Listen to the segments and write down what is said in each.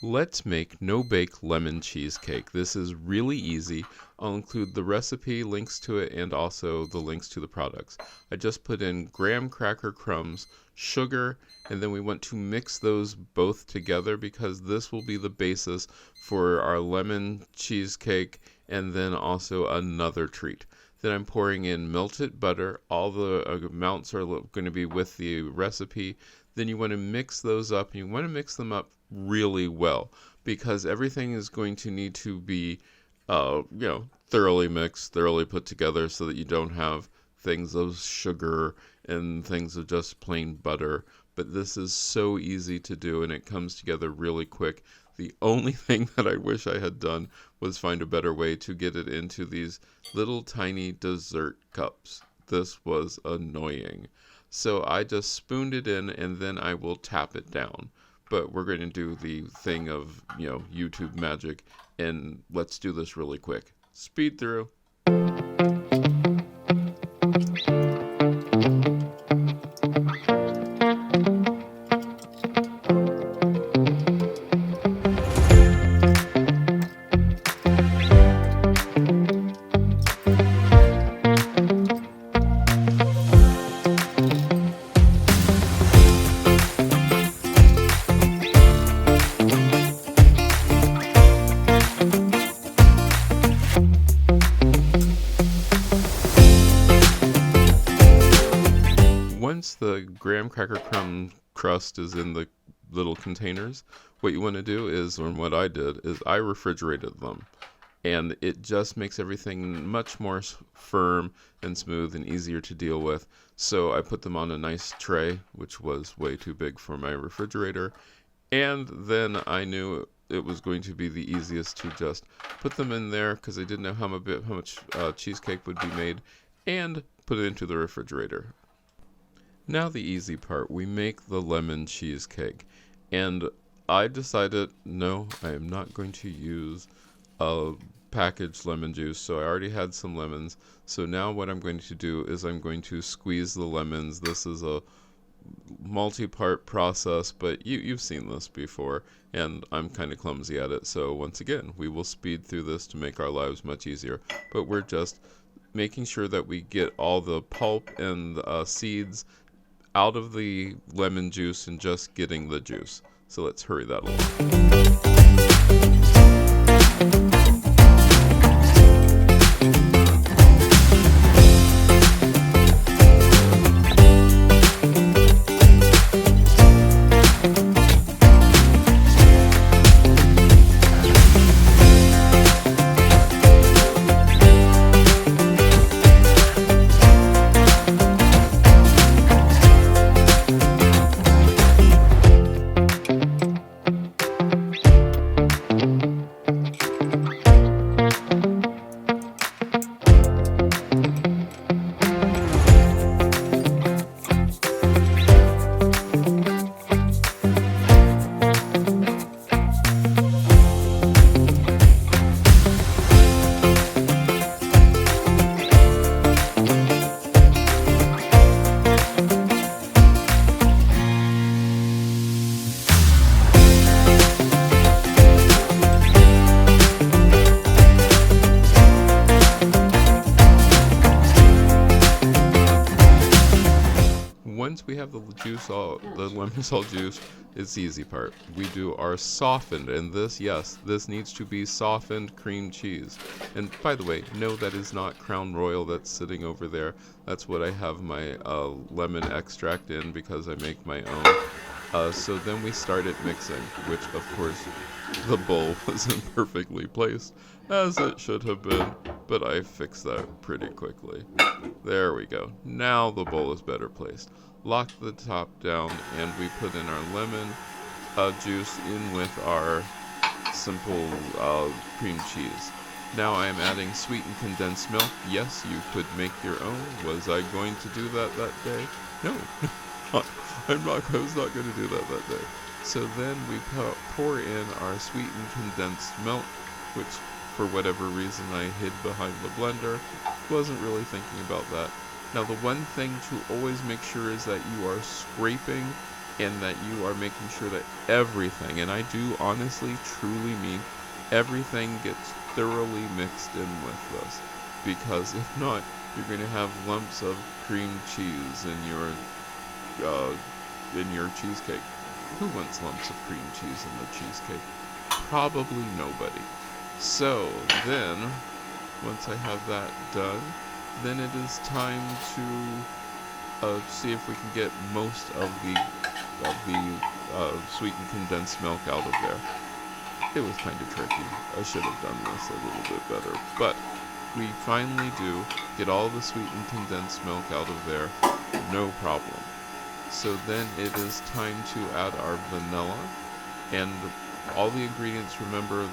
Let's make no-bake lemon cheesecake. This is really easy. I'll include the recipe, links to it, and also the links to the products. I just put in graham cracker crumbs, sugar, and then we want to mix those both together because this will be the basis for our lemon cheesecake and then also another treat. Then I'm pouring in melted butter. All the amounts are going to be with the recipe. Then you want to mix those up. You want to mix them up really well because everything is going to need to be, thoroughly mixed, thoroughly put together so that you don't have things of sugar and things of just plain butter. But this is so easy to do and it comes together really quick. The only thing that I wish I had done was find a better way to get it into these little tiny dessert cups. This was annoying. So I just spooned it in and then I will tap it down. But we're going to do the thing of, YouTube magic, and let's do this really quick. Speed through. Once the graham cracker crumb crust is in the little containers, what you want to do is, or what I did, is I refrigerated them. And it just makes everything much more firm and smooth and easier to deal with. So I put them on a nice tray, which was way too big for my refrigerator. And then I knew it was going to be the easiest to just put them in there because I didn't know how much cheesecake would be made, and put it into the refrigerator. Now the easy part, we make the lemon cheesecake. And I decided, no, I am not going to use a packaged lemon juice. So I already had some lemons. So now what I'm going to do is I'm going to squeeze the lemons. This is a multi-part process, but you've seen this before, and I'm kind of clumsy at it. So once again, we will speed through this to make our lives much easier. But we're just making sure that we get all the pulp and seeds out of the lemon juice and just getting the juice. So let's hurry that along. Once we have the lemon all juice, it's the easy part. We do our softened, and this needs to be softened cream cheese. And by the way, no, that is not Crown Royal that's sitting over there. That's what I have my lemon extract in because I make my own. So then we started mixing, which of course the bowl wasn't perfectly placed, as it should have been, but I fixed that pretty quickly. There we go. Now the bowl is better placed. Lock the top down, and we put in our lemon juice in with our simple cream cheese. Now I am adding sweetened condensed milk. Yes, you could make your own. Was I going to do that day? No, I was not going to do that day. So then we pour in our sweetened condensed milk, which for whatever reason I hid behind the blender. Wasn't really thinking about that. Now the one thing to always make sure is that you are scraping and that you are making sure that everything, and I do honestly, truly mean everything, gets thoroughly mixed in with this. Because if not, you're going to have lumps of cream cheese uh, in your cheesecake. Who wants lumps of cream cheese in the cheesecake? Probably nobody. So then, once I have that done, then it is time to see if we can get most of the sweetened condensed milk out of there. It was kind of tricky. I should have done this a little bit better, but we finally do get all the sweetened condensed milk out of there, no problem. So then it is time to add our vanilla, and all the ingredients, remember,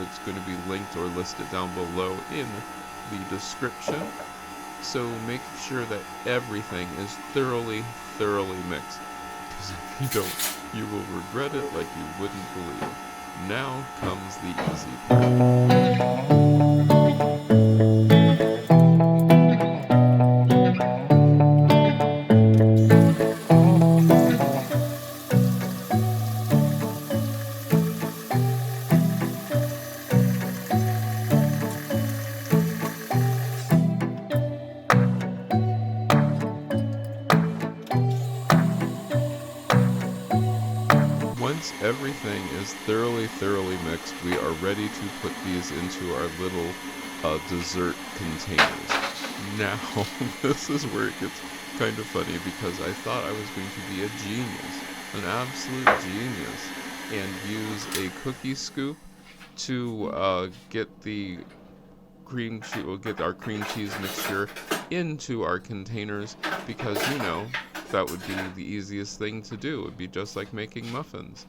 it's going to be linked or listed down below in the description. So make sure that everything is thoroughly mixed. Because if you don't, you will regret it like you wouldn't believe. Now comes the easy part. Once everything is thoroughly mixed, we are ready to put these into our little dessert containers. Now, this is where it gets kind of funny because I thought I was going to be a genius, an absolute genius, and use a cookie scoop to get our cream cheese mixture into our containers, because that would be the easiest thing to do. It would be just like making muffins.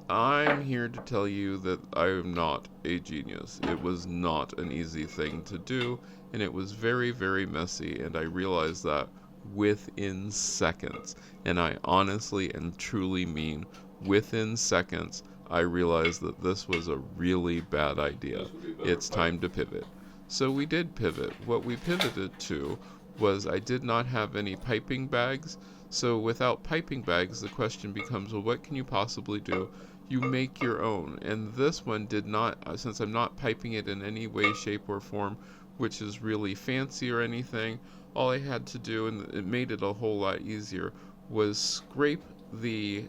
I'm here to tell you that I am not a genius. It was not an easy thing to do, and it was very messy, and I realized that within seconds. And I honestly and truly mean within seconds, I realized that this was a really bad idea. It's time to pivot. So we did pivot. What we pivoted to was I did not have any piping bags. So without piping bags, the question becomes, well, what can you possibly do? You make your own. And this one did not, since I'm not piping it in any way, shape, or form, which is really fancy or anything, all I had to do, and it made it a whole lot easier, was scrape the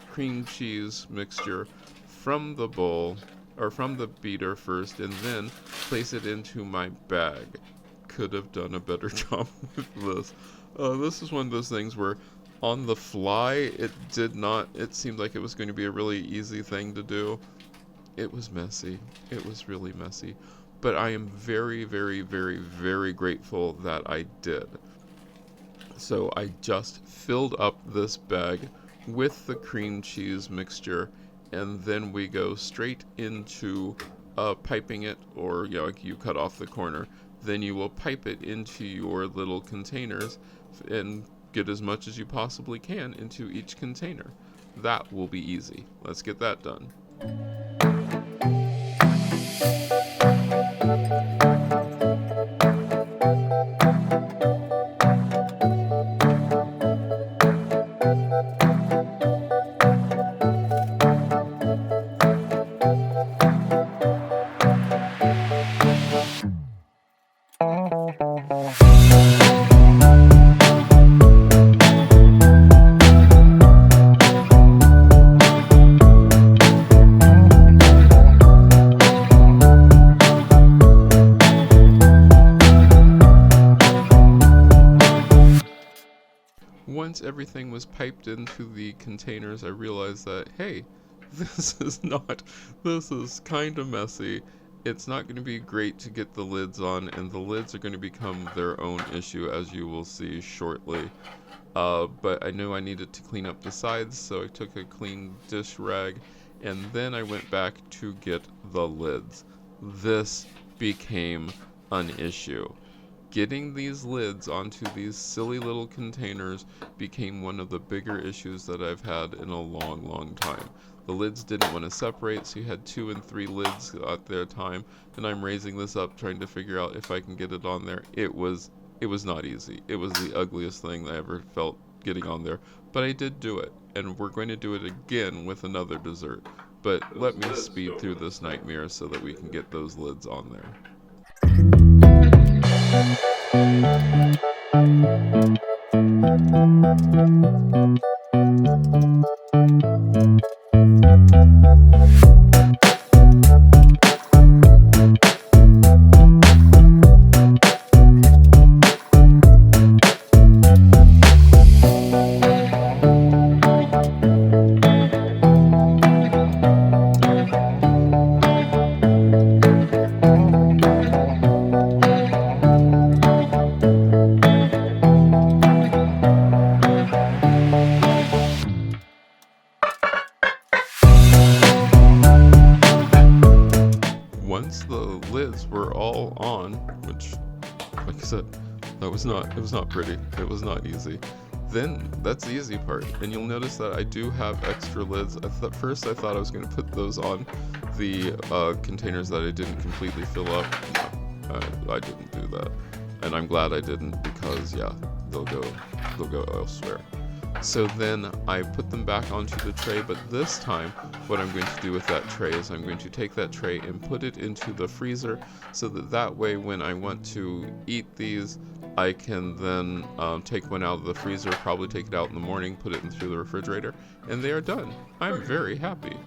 cream cheese mixture from the bowl, or from the beater first, and then place it into my bag. Could have done a better job with this. This is one of those things where on the fly, it seemed like it was going to be a really easy thing to do. It was messy. It was really messy. But I am very grateful that I did. So I just filled up this bag with the cream cheese mixture, and then we go straight into piping it, or like you cut off the corner. Then you will pipe it into your little containers and get as much as you possibly can into each container. That will be easy. Let's get that done. Once everything was piped into the containers, I realized that, hey, this is kind of messy. It's not going to be great to get the lids on, and the lids are going to become their own issue, as you will see shortly. But I knew I needed to clean up the sides, so I took a clean dish rag, and then I went back to get the lids. This became an issue. Getting these lids onto these silly little containers became one of the bigger issues that I've had in a long time. The lids didn't want to separate, so you had 2 and 3 lids at their time, and I'm raising this up trying to figure out if I can get it on there. It was not easy. It was the ugliest thing I ever felt getting on there, but I did do it, and we're going to do it again with another dessert. But let me speed through this nightmare so that we can get those lids on there. Once the lids were all on, which, like I said, it was not pretty. It was not easy. Then that's the easy part, and you'll notice that I do have extra lids. First I thought I was going to put those on the containers that I didn't completely fill up. No, I didn't do that, and I'm glad I didn't, because yeah, they'll go elsewhere. So then I put them back onto the tray, but this time what I'm going to do with that tray is I'm going to take that tray and put it into the freezer, so that way when I want to eat these, I can then take one out of the freezer, probably take it out in the morning, put it into the refrigerator, and they are done. I'm very happy.